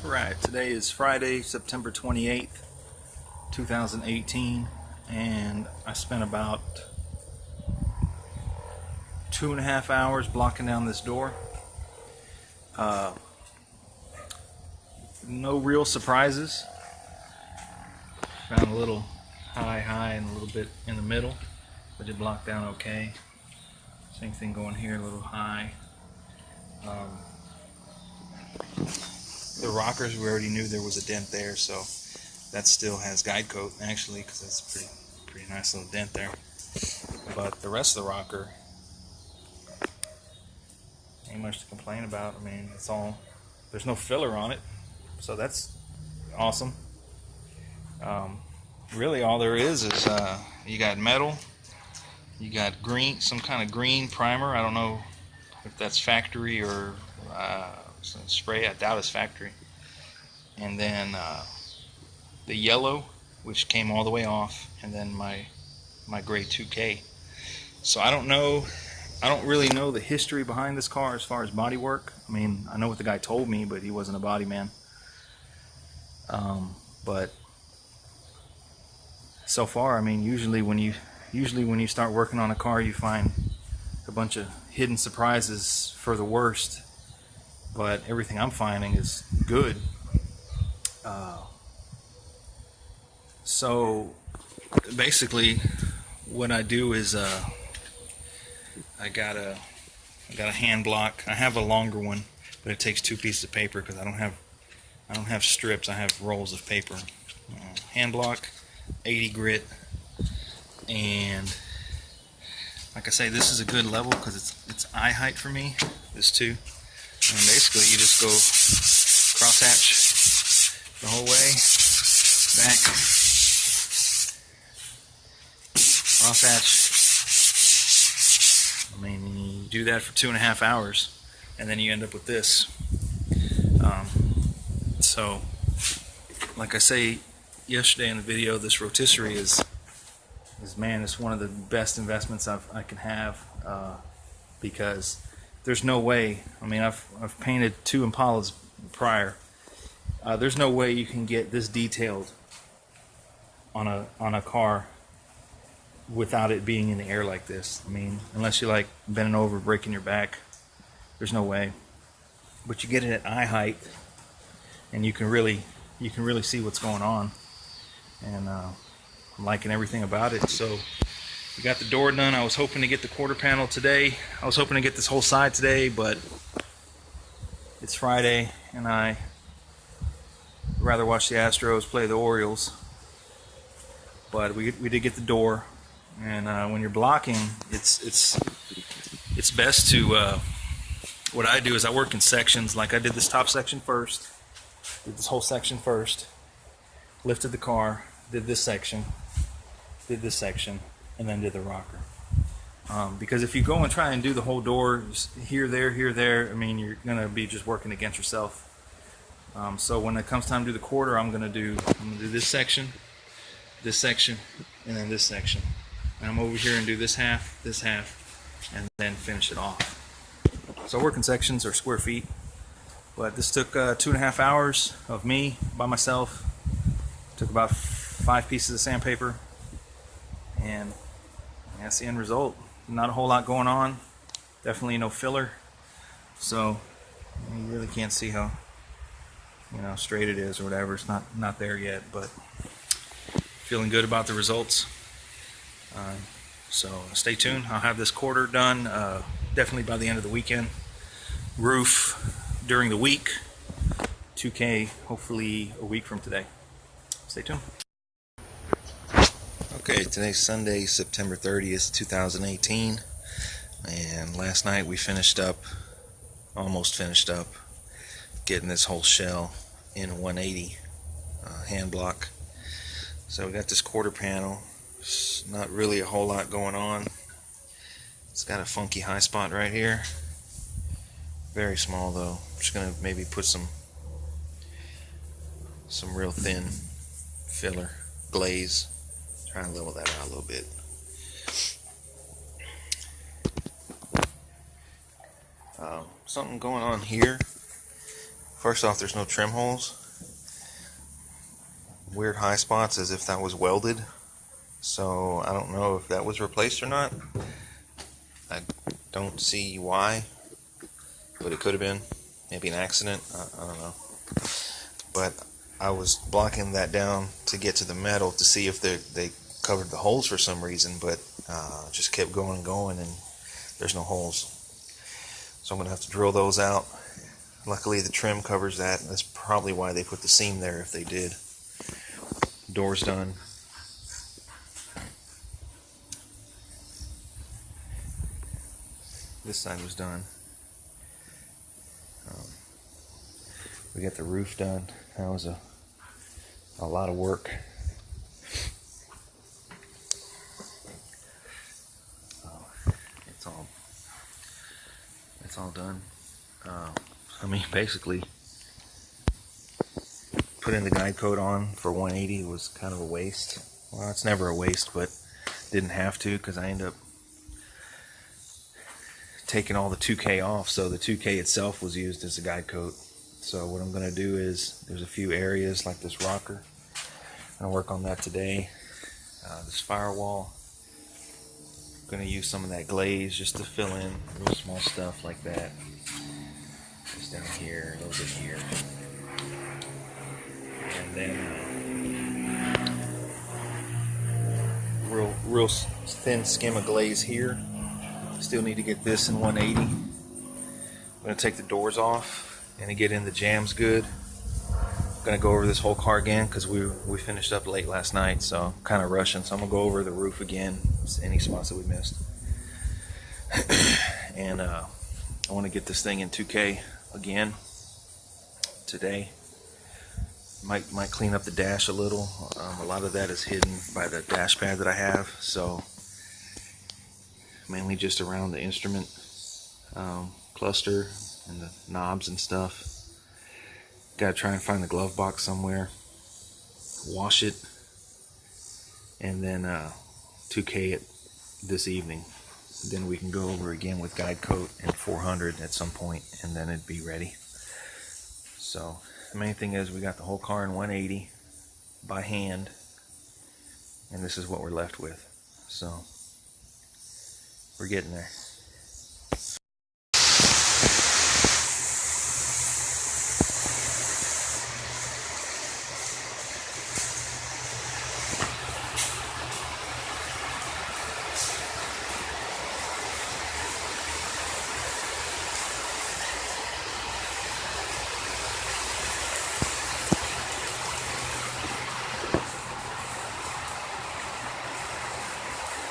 Right, today is Friday, September 28th, 2018, and I spent about 2.5 hours blocking down this door. No real surprises. Found a little high, and a little bit in the middle, but it blocked down okay. Same thing going here, a little high. The rockers, we already knew there was a dent there, so that still has guide coat actually, because that's a pretty nice little dent there. But the rest of the rocker, ain't much to complain about. I mean, it's all, there's no filler on it, so that's awesome. Really all there is you got metal, you got green, some kind of green primer. I don't know if that's factory or spray. I doubt it's factory. And then the yellow, which came all the way off, and then my gray 2K. So I don't really know the history behind this car as far as body work. I mean, I know what the guy told me, but he wasn't a body man. But so far, I mean, usually when you start working on a car, you find a bunch of hidden surprises for the worst. But everything I'm finding is good. So basically, what I do is I got a hand block. I have a longer one, but it takes 2 pieces of paper because I don't have strips. I have rolls of paper. Hand block, 80 grit, and like I say, this is a good level because it's eye height for me. This too, and basically you just go crosshatch the whole way, back, crosshatch. I mean, you do that for 2.5 hours, and then you end up with this. So, like I say yesterday in the video, this rotisserie is man, it's one of the best investments I can have, because there's no way. I mean, I've painted 2 Impalas prior. There's no way you can get this detailed on a car without it being in the air like this. I mean, unless you're like bending over, breaking your back, there's no way. But you get it at eye height, and you can really see what's going on. And I'm liking everything about it. So we got the door done. I was hoping to get the quarter panel today. I was hoping to get this whole side today, but it's Friday, and I rather watch the Astros play the Orioles. But we did get the door, and when you're blocking, it's best to what I do is I work in sections. Like I did this top section first, did this whole section first, lifted the car, did this section, and then did the rocker. Because if you go and try and do the whole door here, there, I mean, you're gonna be just working against yourself. So when it comes time to do the quarter, I'm gonna do this section, and then this section. And I'm over here and do this half, and then finish it off. So working sections are square feet. But this took 2.5 hours of me by myself. Took about 5 pieces of sandpaper, and that's the end result. Not a whole lot going on. Definitely no filler. So you really can't see how straight it is or whatever. It's not there yet, but feeling good about the results. So stay tuned. I'll have this quarter done definitely by the end of the weekend. Roof during the week. 2K hopefully a week from today. Stay tuned. Okay, today's Sunday, September 30th, 2018, and last night we almost finished up getting this whole shell in a 180 hand block. So we got this quarter panel. It's not really a whole lot going on. It's got a funky high spot right here. Very small though. I'm just gonna maybe put some real thin filler, glaze. Try and level that out a little bit. Something going on here. First off, there's no trim holes. Weird high spots as if that was welded. So I don't know if that was replaced or not. I don't see why, but it could have been. Maybe an accident. I don't know. But I was blocking that down to get to the metal to see if they covered the holes for some reason, but just kept going and going, and there's no holes. So I'm going to have to drill those out. Luckily the trim covers that. That's probably why they put the seam there if they did. Door's done. This side was done. We got the roof done. That was a lot of work. It's all done. I mean, basically, putting the guide coat on for 180 was kind of a waste. Well, it's never a waste, but didn't have to because I ended up taking all the 2K off, so the 2K itself was used as a guide coat. So what I'm going to do is, there's a few areas like this rocker. I'm going to work on that today. This firewall. I'm going to use some of that glaze just to fill in real small stuff like that. Just down here, a little bit here. And then real thin skim of glaze here. Still need to get this in 180. I'm going to take the doors off and get in the jams good. I'm going to go over this whole car again because we finished up late last night, so I'm kind of rushing. So I'm going to go over the roof again, any spots that we missed. And I want to get this thing in 2K again today. Might clean up the dash a little. A lot of that is hidden by the dash pad that I have, so mainly just around the instrument cluster and the knobs and stuff. Gotta try and find the glove box somewhere, wash it, and then 2K it this evening. Then we can go over again with guide coat and 400 at some point, and then it'd be ready. So the main thing is we got the whole car in 180 by hand, and this is what we're left with. So we're getting there.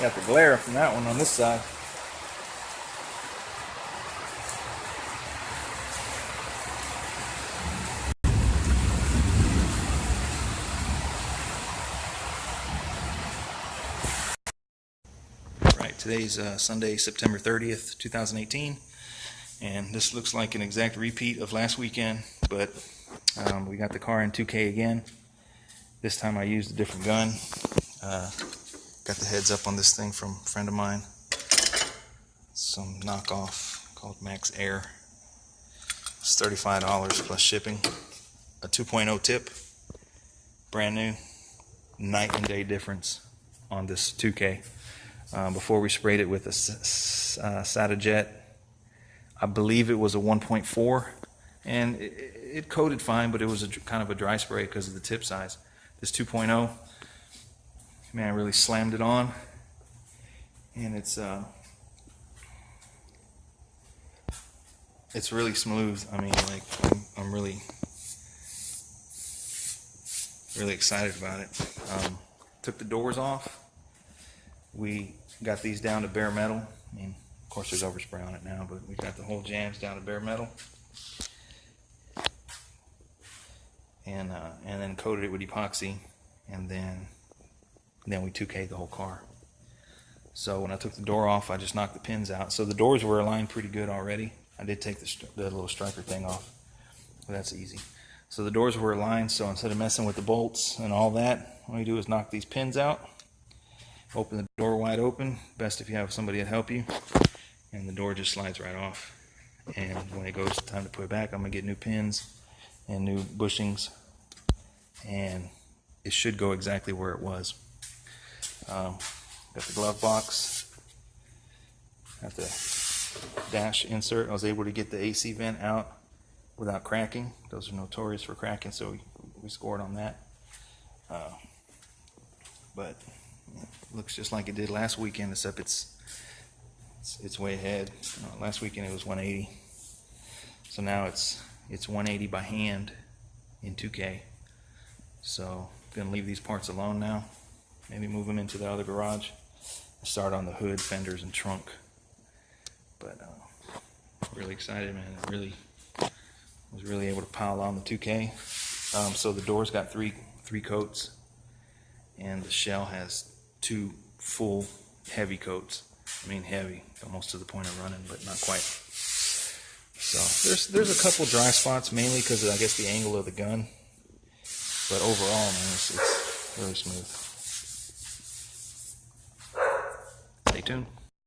Got the glare from that one on this side. Right, today's Sunday, September 30th, 2018, and this looks like an exact repeat of last weekend, but we got the car in 2K again. This time I used a different gun. Got the heads up on this thing from a friend of mine. Some knockoff called Max Air. It's $35 plus shipping. A 2.0 tip. Brand new. Night and day difference on this 2K. Before we sprayed it with a Satajet, I believe it was a 1.4, and it coated fine, but it was kind of a dry spray because of the tip size. This 2.0, man, I really slammed it on, and it's really smooth. I mean, like, I'm really excited about it. Took the doors off. We got these down to bare metal. I mean, of course there's overspray on it now, but we got the whole jams down to bare metal, and then coated it with epoxy, and then we 2K'd the whole car. So when I took the door off, I just knocked the pins out. So the doors were aligned pretty good already. I did take the little striker thing off, but that's easy. So the doors were aligned, so instead of messing with the bolts and all that, all you do is knock these pins out, open the door wide open, best if you have somebody to help you, and the door just slides right off. And when it goes time to put it back, I'm going to get new pins and new bushings, and it should go exactly where it was. Got the glove box, got the dash insert. I was able to get the AC vent out without cracking. Those are notorious for cracking, so we scored on that. But it looks just like it did last weekend, except it's way ahead. Last weekend it was 180, so now it's 180 by hand in 2K. So I'm gonna leave these parts alone now. Maybe move them into the other garage. Start on the hood, fenders, and trunk. But really excited, man. Was really able to pile on the 2K. So the door's got three coats, and the shell has 2 full heavy coats. I mean heavy, almost to the point of running, but not quite. So there's a couple dry spots, mainly because of, I guess, the angle of the gun. But overall, man, it's really smooth. Stay tuned.